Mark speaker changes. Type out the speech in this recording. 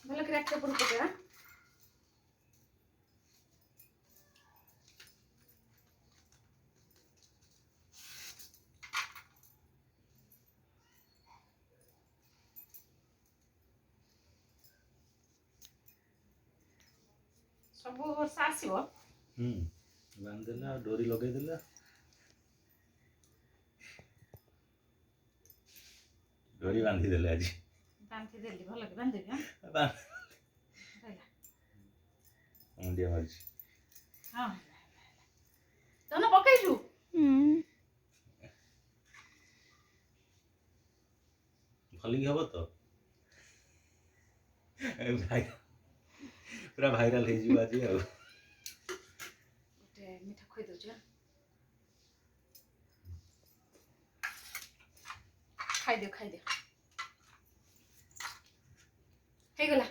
Speaker 1: ভালো করে একটা পুরো পকা ସବୁ ବର୍ଷା ଆସିବ
Speaker 2: ବାନ୍ଧିଦେଲା ଡୋରି ଲଗେଇଦେଲା ଡୋରି ବାନ୍ଧିଦେଲେ ଆଜି
Speaker 1: ବାନ୍ଧିଦେଲି ଭଲ କି ବାନ୍ଧିବି
Speaker 2: ମୁଣ୍ଡିଆ ମାରୁଛି
Speaker 1: ହଁ ତନ ପକେଇଛୁ
Speaker 2: ଭଲିକି ହବ ତ ପୁରା ଭାଇରାଲ ହେଇଯିବ ଆଜି ଆଉ
Speaker 1: ଗୋଟେ ମିଠା ଖୋଇ ଦଉଛି ଖାଇଦିଅ ହେଇଗଲା